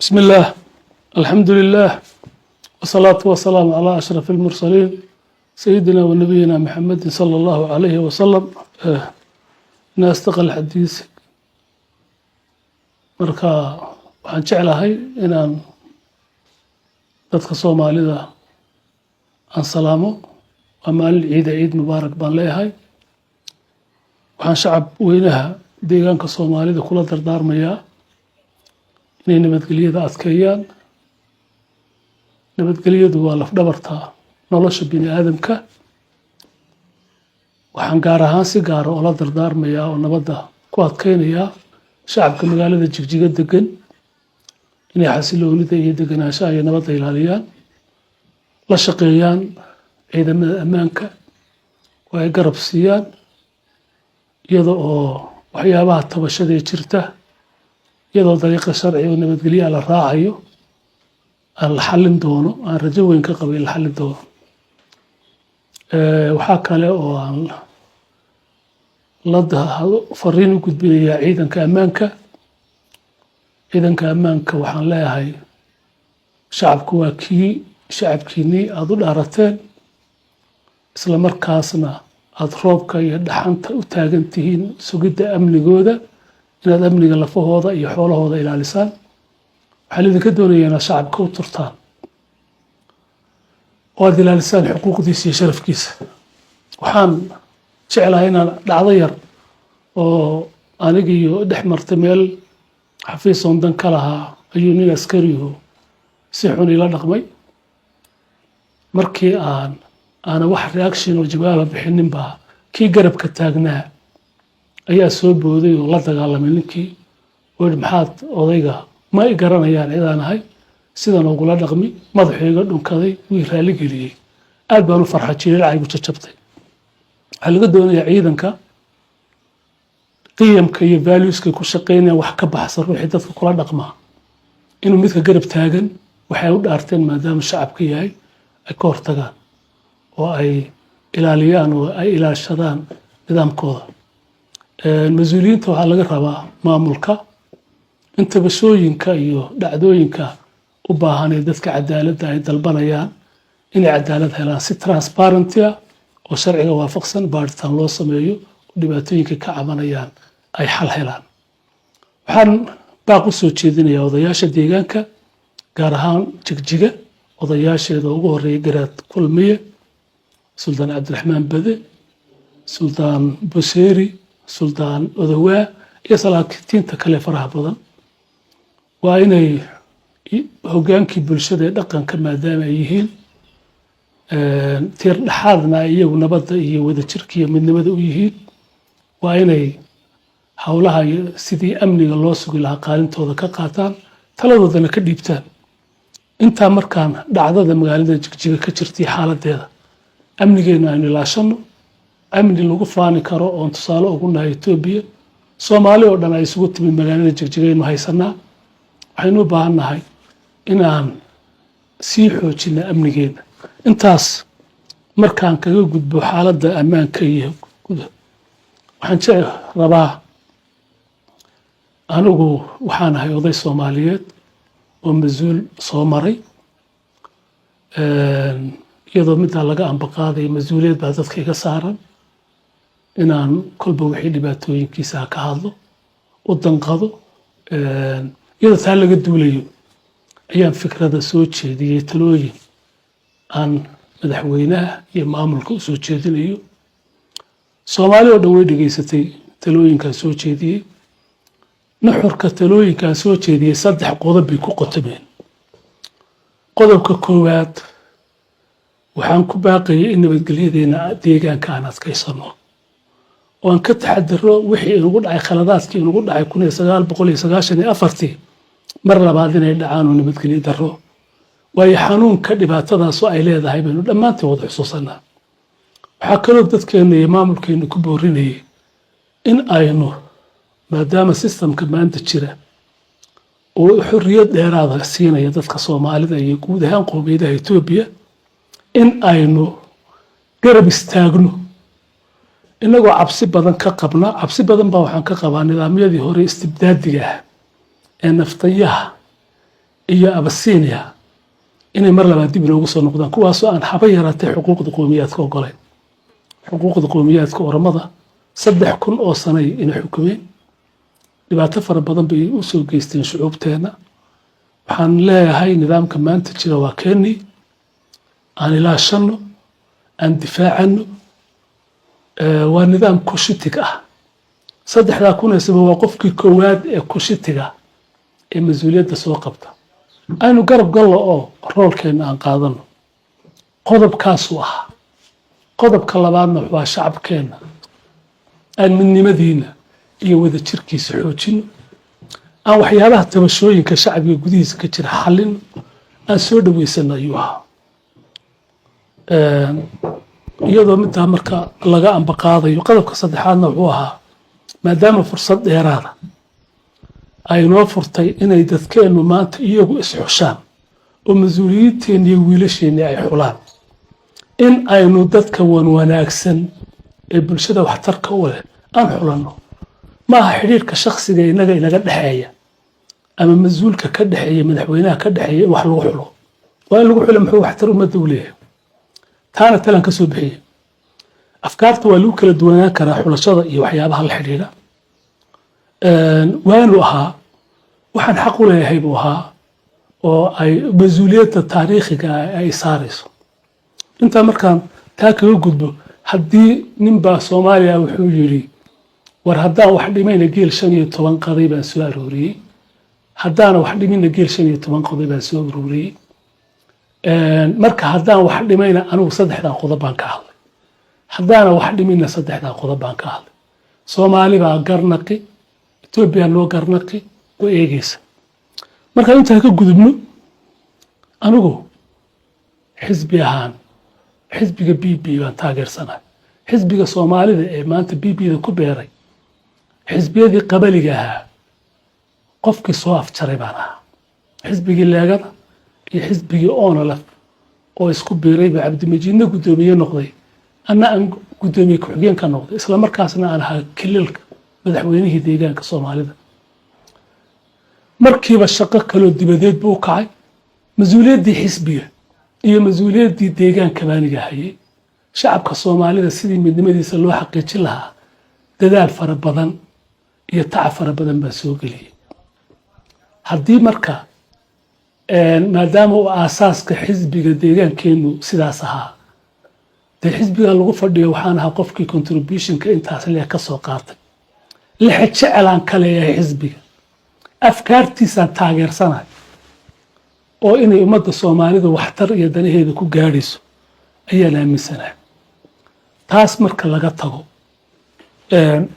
بسم الله. الحمد لله والصلاة والسلام على أشرف المرسلين سيدنا ونبينا محمد صلى الله عليه وسلم. ناستقل الحديث marka waxaan jeclahay inaan dadka Soomaalida aan salaamo maalin ciid mubaarak baan leeyahay. waxaan shacab weynaha deegaanka Soomaalida kula dardaarmayaa inay nabadgelyada adkeeyaan. nabadgelyadu waa laf dhabarta nolosha bini'aadamka. waxaan gaar ahaan si gaar ah ula dardaarmayaa oo nabadda ku adkeynayaa shacabka magaalada Jigjiga degan inay xasiloonida iyo deganaanshaha iyo nabadda ilaaliyaan, la shaqeeyaan ciidamada ammaanka oo ay garab siiyaan iyada oo waxyaabaha tabashada ee jirta iyadoo dariiqa sharci oo nabadgelyo la raacayo aan la xallin doono, aan rajo weyn ka qabay la xallin doono. waxaa kale oo aan la fariin u gudbinayaa ciidanka ammaanka. ciidanka ammaanka waxaan leeyahay shacabku waa kii shacabkiinii aad u dhaarateen, isla markaasna aad roobka iyo dhaxanta u taagan tihiin sugidda amnigooda, inaad amniga lafahooda iyo xoolahooda ilaalisaan. waxaa idinka doonayaa inaad shacabka u turtaan oo aad ilaalisaan xuquuqdiisa iyo sharafkiisa. waxaan jeclahay inaan dhacdo yar oo aniga iyo dhex martay meel xafiis oon dan ka lahaa ayuu nin askarihu si xun ila dhaqmay. markii aana wax reaction oo jawaaba bixinin baa kii garabka taagnaa ayaa soo booday oo la dagaalamay ninkii oo maxaad odayga ma i garanayaan cidaan ahay sidan ugula dhaqmi, madaxuu iga dhunkaday, wii raali geliyey. aad baan u farxay, jireelcaygu jajabtay. waxaa laga doonayaa ciidanka qiyamka iyo valueska ku shaqeynaya wax ka baxsan ruuxii dadka kula dhaqmaa inuu midka garab taagan waxay u dhaarteen maadaama shacabka yahay ay ka hortagaan oo ay ilaaliyaan oo ay ilaashadaan nidaamkooda. mas-uuliyiinta waxaa laga rabaa maamulka in tabashooyinka iyo dhacdooyinka u baahan ee dadka cadaaladda ay dalbanayaan inay cadaalad helaan si transparency ah oo sharciga waafaqsan baaritaan loo sameeyo oo dhibaatooyinka ka cabanayaan ay xal helaan. waxaan baaq u soo jeedinayaa odayaasha deegaanka gaar ahaan Jigjiga, odayaasheeda ugu horeeya Garaad Kulmiye, Suldaan Cabdiraxmaan Bade, Suldaan Buseeri, Suldaan Odowaa iyo salaakiinta kale faraha badan. waa inay hogaankii bulshada ee dhaqanka maadaama ay yihiin tiir dhexaadna iyagu nabadda iyo wadajirka iyo midnimada u yihiin, waa inay howlaha sidii amniga loo sugi lahaa qaalintooda ka qaataan, taladoodana ka dhiibtaan. intaa markaan dhacdada magaalada Jigjiga ka jirtay xaaladeeda amnigeena aynu ilaashano, amni lagu faani karo oon tusaale ugu nahay Etoobiya, Soomaali oo dhan ay isugu timid magaalada Jigjiga aynu haysanaa. waxaynu u baahan nahay inaan sii xoojino amnigeena. intaas markaan kaga gudbo xaaladda ammaanka iyo waxaan rabaa anigu waxaan ahay oday Soomaaliyeed oo mas-uul soo maray, iyadoo middaa laga ambaqaadayo mas-uuliyad baa dadka iga saaran inaan kolba wixii dhibaatooyinkiisa ka hadlo, u danqado. iyadoo taa laga duulayo ayaan fikrada soo jeediyey, talooyin aan madaxweynaha iyo maamulka u soo jeedinayo. Soomaali oo dhan way dhegaysatay talooyinkaan soo jeediyey. nuxurka talooyinkaan soo jeediyey 3 qodob bay ku qotomeen. qodobka koowaad waxaan ku baaqayay in nabadgelyadeena deegaanka aan adkaysano oo aan ka taxadiro wixii inagu dhacay, khaladaadkii inagu dhacay 1994 mar labaad inay dhacaan oo nabadgelyo darro. waayo xanuunka dhibaatadaas oo ay leedahay baynu dhammaanteen wada xusuusanaa. waxaa kaloo dadkeena iyo maamulkeena ku boorinayay in aynu maadaama sistamka maanta jira oo xorriyad dheeraada siinaya dadka Soomaalida iyo guud ahaan qowmiyadaha Etoobiya in aynu garab istaagno inagoo cabsi badan ka qabna. cabsi badan baa waxaan ka qabaa nidaamyadii hore istibdaadiga ah ee naftayaha iyo Abyssinia inay mar labaad dib loogu soo noqdaan kuwaasoo aan haba yaraatay xuquuqda qowmiyaadka ogoleen xuquuqda qowmiyaadka Oromada 3,000 oo sano inay xukumeen dhibaato fara badan bay u soo geysteen shucuubteena waxaan leeyahay nidaamka maanta jira waa keeni aan ilaashano aan difaacano waa nidaam kushitig ah 3,000 waa qofkii koowaad ee kushitiga ee mas'uuliyadda soo qabta aynu garab gallo oo roolkeena aan qaadano qodobkaas ah qodobka labaadna waa shacabkeena aan midnimadiina iyo wada jirkiisa xoojino aan waxyaabaha tabashooyinka shacbiga gudihiisa ka jira xallin aan soo dhaweysano ayuu ahaa iyadoo middaa marka laga ambaqaadayo qodobka saddexaadna wuxuu ahaa maadaama fursad dheeraada ay noo furtay inay dadkeennu maanta iyagu isxushaan oo mas-uuliyiinteena iyo wiilasheennii ay xulaan in aynu dadka wanaagsan ee bulshada waxtarka u leh aan xulanno maaha xidhiirka shakhsiga inaga dhexeeya ama mas-uulka ka dhexeeya madaxweynaha ka dhexeeya in wax lagu xulo waa in lagu xulo muxuu waxtar ummadda u leeyahay taana talan ka soo bixiya afkaarta waa lagu kala duwanaan karaa xulashada iyo waxyaabaha la xidhiidha waanu ahaa waxaan xaq u leeyahay buu ahaa oo ay mas-uuliyadda taariikhiga ay saarayso intaa markaan taa kaga gudbo haddii ninbaa Soomaaliya wuxuu yidhi war haddaan wax dhimayna geel 15 qaday baan soo arooriyey haddaana wax dhimayna geel 15 qaday baan soo arooriyey marka haddaan wax dhimayna anigu 3 qodob baan ka hadlay haddaana wax dhimayna 3 qodob baan ka hadlay Soomaali baa garnaqi Ethiopia loo garnaqi oo eegaysa marka inta ka gudubno anigu xisbi ahaan xisbiga BB baan taageersanahay xisbiga Soomaalida ee maanta BB-da ku beeray xisbiyadii qabaliga ahaa qofkii soo afjaray baan ahaa xisbigii leegada iyo xisbigii Onolaf oo isku beeray ba Cabdimajiidna gudoomiye noqday anna aan gudoomiye ku-xigeen ka noqday isla markaasna aan ahaa kililka madaxweynihii deegaanka Soomaalida markiiba shaqo kale dibadeed buu kacay mas'uuliyaddii xisbiga iyo mas'uuliyaddii deegaanka baaniga hayay shacabka Soomaalida sidii midnimadiisa loo xaqiijin lahaa dadaal fara badan iyo tacab fara badan baa soo geliyay haddii marka maadaama uu aasaaska xisbiga deegaankeenu sidaas ahaa dee xisbiga lagu fadhiyo waxaan ahaa qofkii contributionka intaas lee ka soo qaatay la jecelaan ka leeyahay xisbiga afkaartiisaan taageersanahay oo inay ummadda Soomaalida waxtar iyo danaheeda ku gaadhayso ayaan aaminsanahay taas marka laga tago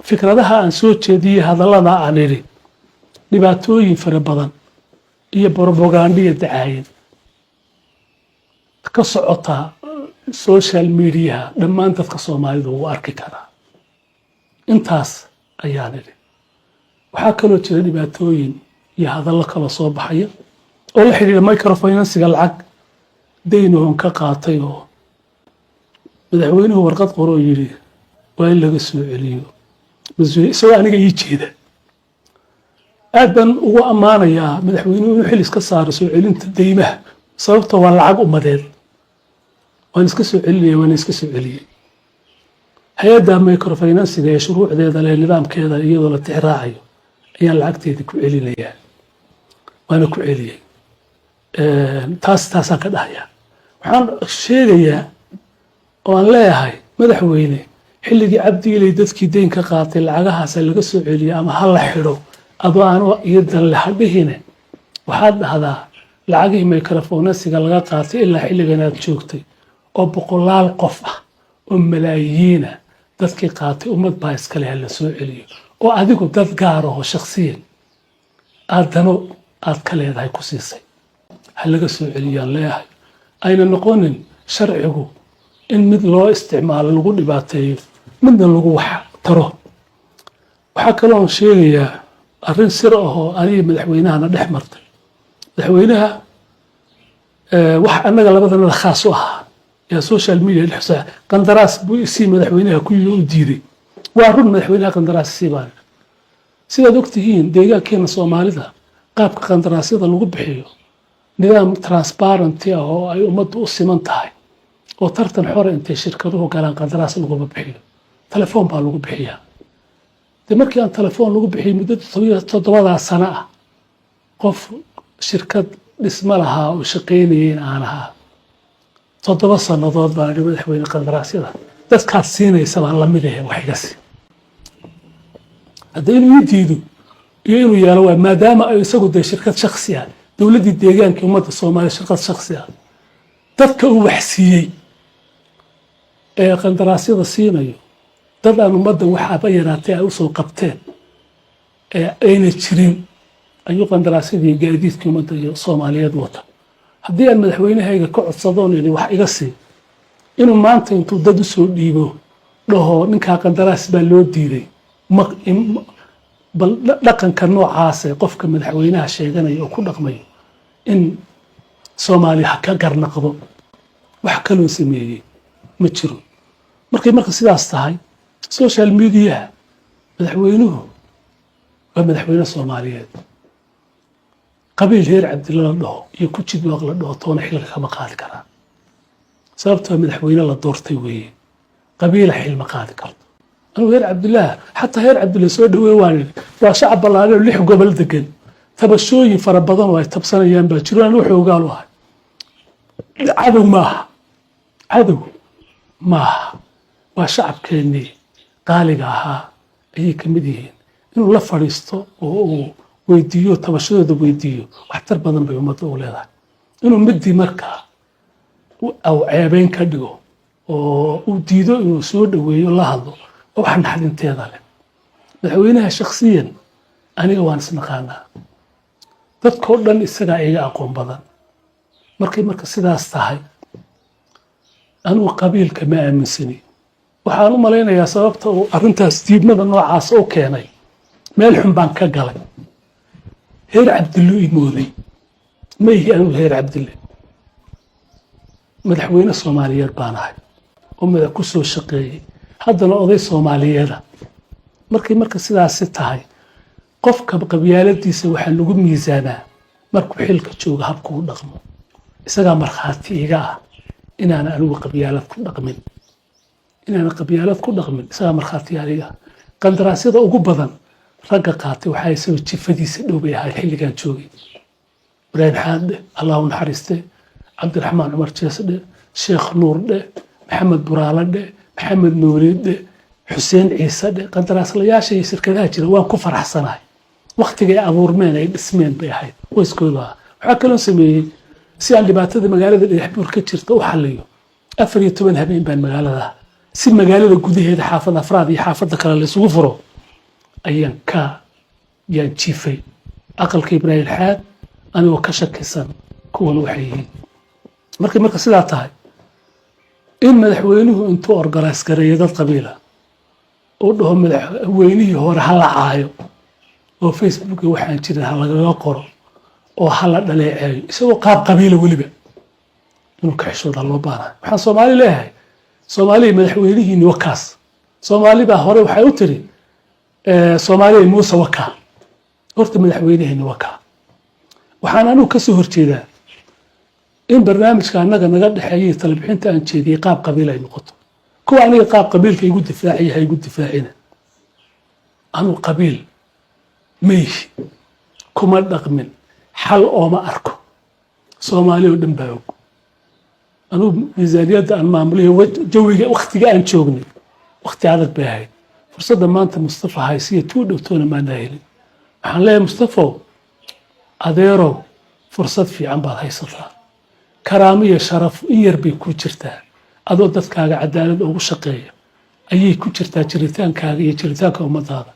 fikradaha aan soo jeediyey hadallada aan idhi dhibaatooyin fara badan iyo propaganda dacaayad ka socota social media dhammaan dadka Soomaalida uu arki karaa intaas ayaan idhi waxaa kaloo jira dhibaatooyin iyo hadallo kala soo baxaya oo la xiriira microfinance-ga lacag deyn oo ka qaatay oo madaxweynuhu warqad qoro yiri waa in laga soo celiyo isagoo aniga ii jeeda aad baan ugu ammaanayaa madaxweynuhu inuu xil iska saaro soo celinta deymaha sababtoo waa lacag ummadeed waan iska soo celiyey hay-adda microfinance-ga ee shuruucdeeda leh nidaamkeeda iyadoo la tixraacayo ayaan lacagteedii ku celinayaa waana ku celiyey taasaan ka dhahayaa waxaan sheegayaa oo aan leeyahay madaxweyne xilligii cabdiilay dadkii deyn ka qaatay lacagahaas laga soo celiyo ama ha la xidho adoo aan iyo dan la hadhihine waxaad dhahdaa lacagihii microfinance-ga laga qaatay ilaa xilligan aad joogtay oo boqolaal qof ah oo malaayiin ah dadkii qaatay ummad baa iskale ha la soo celiyo oo adigu dad gaar ah oo shakhsiyan aadano aad ka leedahay ku siisay ha laga soo celiyaan leeyahay ayna noqonin sharcigu in mid loo isticmaalo lagu dhibaateeyo midna lagu wax taro waxaa kaloo sheegayaa arrin sir ah oo aniga madaxweynahana dhex martay madaxweynaha wax annaga labadana khaas u ahaa yaa social media dhexsa qandaraas buu isii madaxweynaha ku yiri u diiday waa run madaxweynaha qandaraas siibaan sidaad ogtihiin deegaankeena Soomaalida qaabka qandaraasyada lagu bixiyo nidaam transparency oo ay ummaddu u siman tahay oo tartan xor intay shirkaduhu galaan qandaraas lagu bixiyo telefoon baa lagu bixiyaa de markii aan telefoon lagu bixiyo muddo 7 sano ah qof shirkad dhisma lahaa oo shaqeynayeen aan ahaa 7 sanadood baan madaxweyne qandaraasyada dadkaas siinaysa baan la mid ahay wax iga sii haddii inuu diido iyo inuu yeelo waa maadaama ay isagu de shirkad shakhsi ah dowladii deegaanka ummadda Soomaaliya shirkad shakhsi ah dadka uu wax siiyey ee qandaraasyada siinayo dad aan ummadda waxaaba yaraatay ay u soo qabteen ee ayna jirin ayuu qandaraasyadii gaadiidkii ummadda iyo Soomaaliyeed wata haddii aan madaxweynahayga ka codsadoon inay wax iga sii inuu maanta intuu dad u soo dhiibo dhaho ninka qandaraas baa loo diiday bal dhaqanka noocaas ee qofka madaxweynaha sheeganaya oo ku dhaqmayo in Soomaaliya ka garnaqdo wax kale oo sameeyay ma jiro marka sidaas tahay social media madaxweynuhu waa madaxweyne Soomaaliyeed qabiil heer Cabdilla la dhaho iyo ku jidwaaq la dhaho toona xilka kama qaadi karaa sababtoo madaxweyne la doortay weeye qabiil xilma qaadi karto أنا غير عبد الله حتى غير عبد الله سود ويواني وشعب الله عليه لح قبل دقن تبشوي فربضان واي تبصنا أيام باكرون روحوا وقالوا هاي عدو ما وشعب كني قالقاها أي كمدين إنه لا فريستو ويديو تبشوي ده ويديو واحتر بدن بيوم أولادها إنه مدي مركا أو عيبين كدقو وديدو إنه سود ويلا هذا waxaan xalinteeda leh madaxweynaha shakhsiyan aniga waan isnaqaanaa dadkoo dhan isaga iga aqoon badan marka sidaas tahay anigu qabiilka ma aaminsani waxaan u malaynayaa sababta uu arrintaas diidmada noocaas u keenay meel xun baan ka galay heer Cabdillu imooday ma ihi anigu heer Cabdille madaxweyne Soomaaliyeed baan ahay oo madax ku soo shaqeeyay haddana oday Soomaaliyeed marka sidaas tahay qofka qabyaaladiisa waxa lagu miisaanaa markuu xilka joogo habku u dhaqmo isaga marxaati iga ah inaan anigu qabyaalad ku dhaqmin isaga marxaati iga qandaraasyada ugu badan ragga qaatay waxa soo jifadiisa dhowbay ahay xilligan joogay Ibrahim Xaade Allahu naxariiste Cabdiraxmaan Umar Jeesde Sheekh Nuur Maxamed Buraale محمد نوريد حسين عيسى قندراس لياشي شركتها جرا وان ku faraxsanahay waqtiga ay abuurmeen ay dhismeen bay ahayd way iskooda waxa kale oo sameeyay si aan dhibaatada magaalada dhexbuur ka jirta u xalliyo 14 habeen baan magaalada si magaalada gudaheeda xaafad afraad iyo xaafada kale la isugu furo ayaan ka yaan jiifay aqalka Ibrahim Xaad anigoo ka shakisan kuwan waxay marka sidaa tahay in madaxweynuhu intuu organize gareeyo dad qabiila oo dhaho madaxweynihii hore hala caayo oo Facebook waxaan jirin hala qoro oo hala dhaleeceeyo isagoo qaab qabiila waliba inuu ka xishooda loo baahnaa waxaan Soomaali leeyahay Soomaali madaxweynihiin wakaas Soomaali baa hore waxay u tiri Soomaali Muuse wakaa horta madaxweynihiin wakaa waxaan anigu ka soo horjeedaa in barnaamijka anaga naga dhaxeeyay talabixinta aan jeediyay qaab qabiil ay noqoto kuwa aniga qaab qabiilka igu difaacina anu qabiil meesh kuma dhaqmin xal oo ma arko Soomaaliya dhan baa og anu miisaaniyada aan maamuliyo jawiga waqtiga aan joognay waqti adag bay ahayd fursadda maanta Mustafa haysiya tuu dhowtoona ma naahilin waxaan leeyahay Mustafa adeero fursad fiican baad haysataa كرامية شرف يربي كوجرتا أدو دتكاغا عدالة ugu shaqeeya ayay ku jirtaa jiritaankaaga iyo jiritaanka ummadaada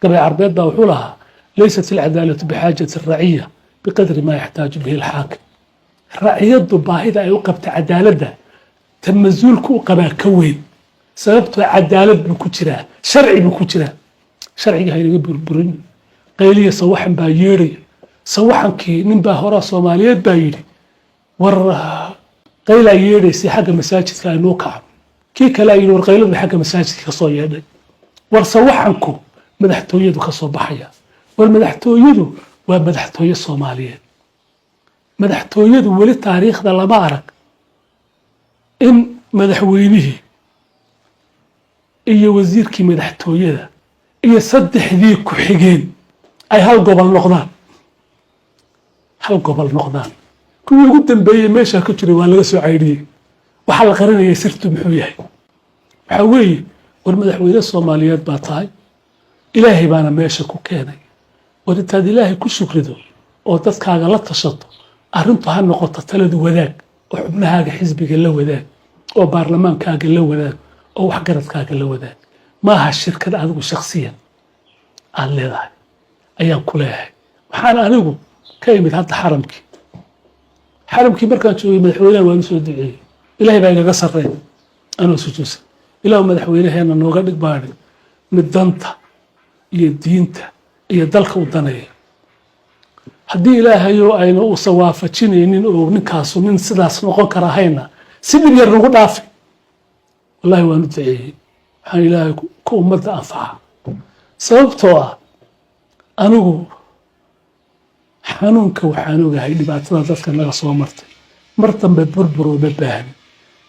قبل عربيات با wuxuu lahaa ليست العدالة بحاجة الرعية بقدر ما يحتاج به الحاكم رعيته باهيدا ay u qabta cadaaladda tamazuulku qabaa ka weyn sababtoo cadaalad buu ku jiraa sharci buu ku jiraa sharciga haynaga burburin qayliya sawaxan baa yeeray sawaxankii nin baa hore Soomaaliyeed baa yiri war qayla yeedaysi xagga masaajidka ay noo kaco kii kale ay war qaylada xagga masaajidka ka soo yeedhay war sawaxanku madaxtooyadu ka soo baxaya war madaxtooyadu waa madaxtooyo Soomaaliyeed madaxtooyadu weli taariikhda lama arag in madaxweynihii iyo wasiirkii madaxtooyada iyo saddexdii ku xigeen ay hal gobol noqdaan kuwii ugu dambeeyey meesha ku jiray waa laga soo caydhiyey waxaa la qarinayay sirtu muxuu yahay waxaa weeye war madaxweyne soomaaliyeed baa tahay ilaahay baana meesha ku keenay war intaad ilaahay ku shukrido oo dadkaaga la tashato arrintu ha noqoto taladu wadaag oo xubnahaaga xisbiga la wadaag oo baarlamaankaaga la wadaag oo waxgaradkaaga la wadaag maaha shirkad adigu shakhsiyan aad leedahay ayaan ku leeyahay waxaan anigu ka imid hadda xaramkii markaan joogay madaxweynaha waan u soo duceeyey ilaahay baa igaga sarreyn anoo sujuudsan ilaahu madaxweynaheena nooga dhig baadhi mid danta iyo diinta iyo dalka u daneeya haddii ilaahayoo ayna uusan waafajinaynin oo ninkaasu nin sidaas noqon kara hayna si dhib yar nagu dhaafi wallahi waan u duceeyey waxaan ilaahay ku ummadda anfaca sababtoo ah anigu xanuunka waxaan ogahay dhibaatada dadka naga soo martay mar dambe burburoo ma baahni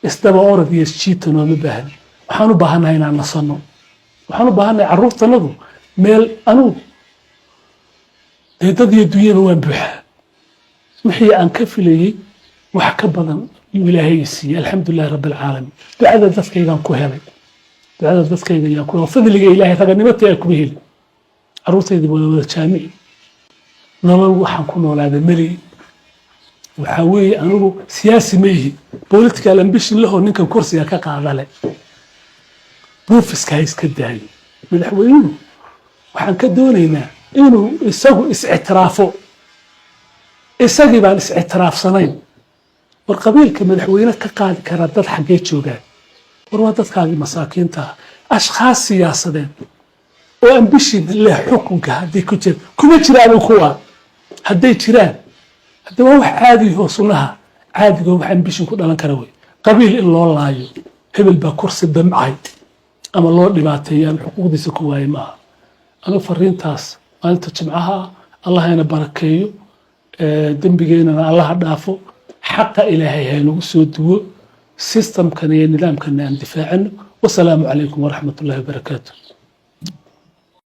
isdaba orod iyo isjiitanoo ma baahni waxaan u baahannahay inaan nasanno waxaan u baahannahay carruurtanadu meel anigu dee dad iyo dunyaba waan buuxaa wixii aan ka filayey wax ka badan yuu ilaahay i siiyey alxamdulilahi rabbi alcaalamiin ducada dadkaygaan ku helay ducada dadkayga ayaan ku helay fadliga ilaahay raganimatii aan kuma helin carruurtayda waa wada jaamici nolol waxaan ku noolaaday meli waxaa weeye anigu siyaasi ma yihi political ambition lahoo ninkan kursiga ka qaadale buufiska ha iska daayo madaxweynuhu waxaan ka doonaynaa inuu isagu is-ictiraafo isagii baan is-ictiraafsanayn war qabiilka madaxweyne ka qaadi karaa dad xaggee joogaan war waa dadkaagii masaakiinta ah ashkhaas siyaasadeed oo ambishin leh xukunka haddii ku jira kuma jiraan kuwa hadday jiraan hadda waa wax caadiho sunnaha caadigo wax ambishin ku dhalan kara wey qabiil in loo laayo hebel baa kursi damcay ama loo dhibaateeyo ama xuquuqdiisa ku waaye maaha anigu fariintaas maalinta jimcaha allah ina barakeeyo dembigeennana allaha dhaafo xaqa ilaahay haynagu soo duwo systemkan iyo nidaamkan aan difaacano wasalaamu calaykum waraxmat ullahi wabarakaatu